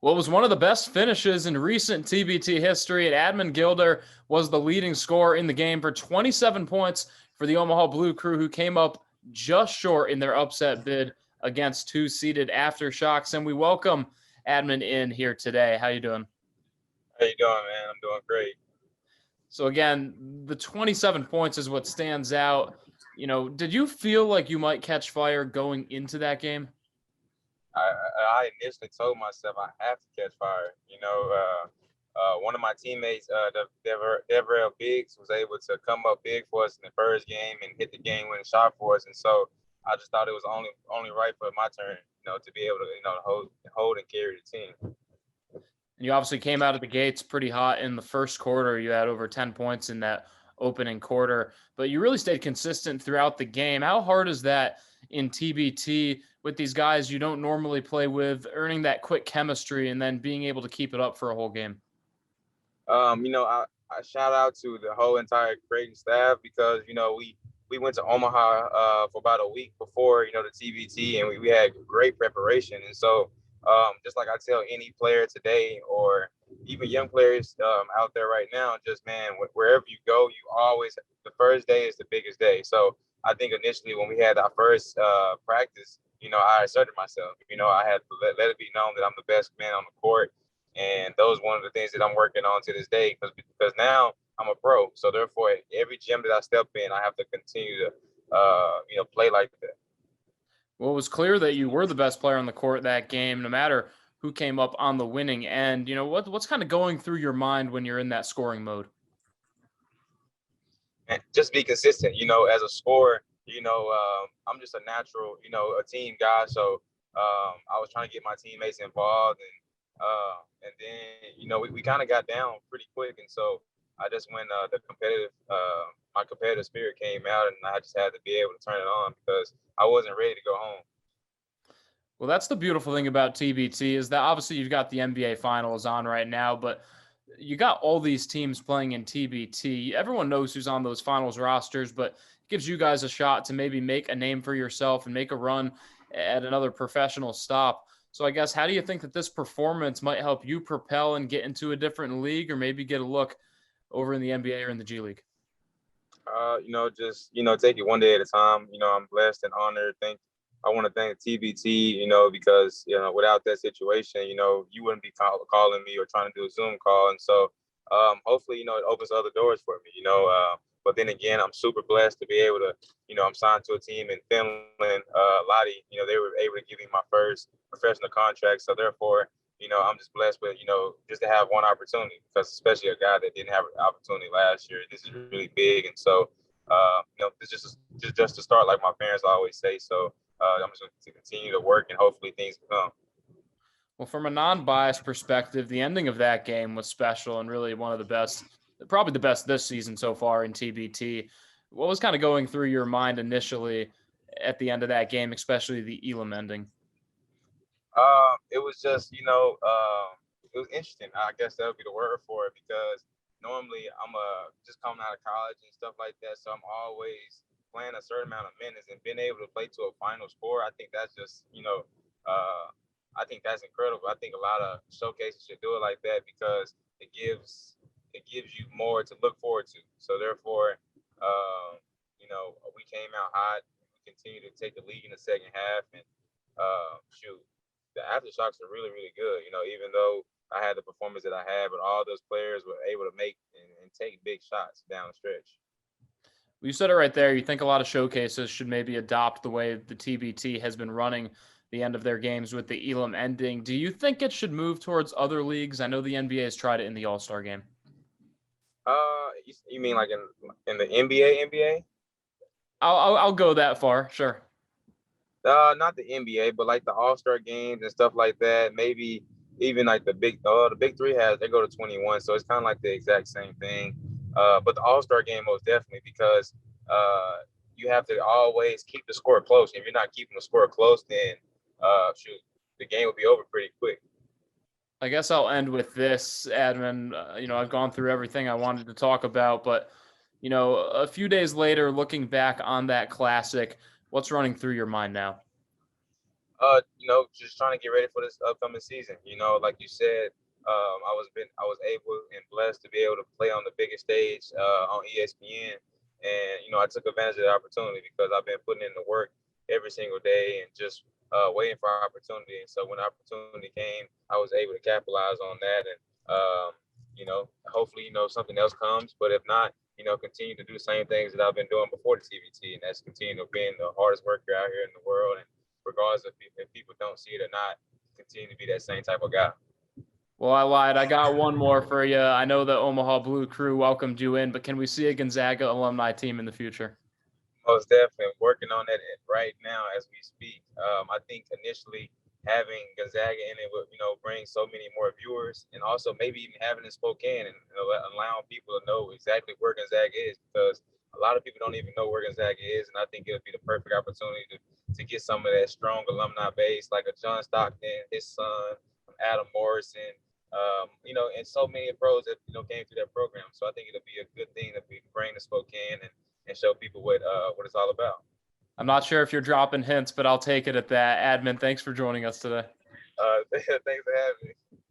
What was one of the best finishes in recent TBT history at Admon Gilder was the leading scorer in the game for 27 points for the Omaha Blue Crew, who came up just short in their upset bid against two-seeded AfterShocks. And we welcome Admon in here today. How you doing? How you doing, man? I'm doing great. So again, the 27 points is what stands out. Did you feel like you might catch fire going into that game? I initially told myself I have to catch fire. One of my teammates, Deverell Biggs, was able to come up big for us in the first game and hit the game-winning shot for us, and so I just thought it was only right for my turn, to be able to, hold and carry the team. And you obviously came out of the gates pretty hot in the first quarter. You had over 10 points in that opening quarter, but you really stayed consistent throughout the game. How hard is that in TBT with these guys you don't normally play with, earning that quick chemistry and then being able to keep it up for a whole game? I shout out to the whole entire Creighton staff because, we went to Omaha for about a week before, the TBT, and we had great preparation. And so just like I tell any player today or even young players out there right now, just, man, wherever you go, you always, the first day is the biggest day. So I think initially when we had our first practice, I asserted myself. I had to let it be known that I'm the best man on the court. And those one of the things that I'm working on to this day because now I'm a pro. So therefore, every gym that I step in, I have to continue to, play like that. Well, it was clear that you were the best player on the court that game, no matter who came up on the winning end. What's kind of going through your mind when you're in that scoring mode? And just be consistent, as a scorer, I'm just a natural, a team guy. So I was trying to get my teammates involved and then, we kind of got down pretty quick. And so I just when my competitive spirit came out and I just had to be able to turn it on because I wasn't ready to go home. Well, that's the beautiful thing about TBT is that obviously you've got the NBA Finals on right now, but you got all these teams playing in TBT. Everyone knows who's on those finals rosters, but it gives you guys a shot to maybe make a name for yourself and make a run at another professional stop. So I guess how do you think that this performance might help you propel and get into a different league or maybe get a look over in the NBA or in the G League? Just take it one day at a time. I'm blessed and honored. I want to thank TBT, because without that situation, you wouldn't be calling me or trying to do a Zoom call. And so hopefully, it opens other doors for me. But then again, I'm super blessed to be able to, I'm signed to a team in Finland, Lottie. They were able to give me my first professional contract. So therefore, I'm just blessed with, just to have one opportunity because especially a guy that didn't have an opportunity last year, this is really big. And so, it's just to start, like my parents always say. So I'm just going to continue to work and hopefully things will come. Well, from a non-biased perspective, the ending of that game was special and really one of the best, probably the best this season so far in TBT. What was kind of going through your mind initially at the end of that game, especially the Elam ending? It was just, it was interesting. I guess that would be the word for it because normally I'm just coming out of college and stuff like that. So I'm always playing a certain amount of minutes and being able to play to a final score. I think that's just, I think that's incredible. I think a lot of showcases should do it like that because it gives you more to look forward to. So therefore, we came out hot. We continue to take the lead in the second half and shoot the AfterShocks are really, really good. Even though I had the performance that I had, but all those players were able to make and take big shots down the stretch. Well, you said it right there. You think a lot of showcases should maybe adopt the way the TBT has been running the end of their games with the Elam ending. Do you think it should move towards other leagues? I know the NBA has tried it in the AllStar Game. You mean like in the NBA? NBA? I'll go that far. Sure. Not the NBA, but like the AllStar games and stuff like that. Maybe even like the Big Three they go to 21, so it's kind of like the exact same thing. But the AllStar game most definitely because you have to always keep the score close. If you're not keeping the score close, then shoot, the game will be over pretty quick. I guess I'll end with this, Admin. I've gone through everything I wanted to talk about, but a few days later, looking back on that classic, what's running through your mind now? Just trying to get ready for this upcoming season. Like you said, I was able and blessed to be able to play on the biggest stage on ESPN, and I took advantage of the opportunity because I've been putting in the work every single day and just waiting for our opportunity. And so when the opportunity came, I was able to capitalize on that, and hopefully something else comes. But if not, continue to do the same things that I've been doing before the TBT, and that's continue to being the hardest worker out here in the world. And regardless of if people don't see it or not, continue to be that same type of guy. Well, I lied. I got one more for you. I know the Omaha Blue Crew welcomed you in, but can we see a Gonzaga alumni team in the future? Most definitely working on that right now as we speak. I think initially having Gonzaga in it would, bring so many more viewers, and also maybe even having it in Spokane and allowing people to know exactly where Gonzaga is, because a lot of people don't even know where Gonzaga is, and I think it would be the perfect opportunity to get some of that strong alumni base, like a John Stockton, his son, Adam Morrison, and so many pros that came through that program. So I think it'll be a good thing that we bring to Spokane and show people what it's all about. I'm not sure if you're dropping hints, but I'll take it at that. Admon, thanks for joining us today. Thanks for having me.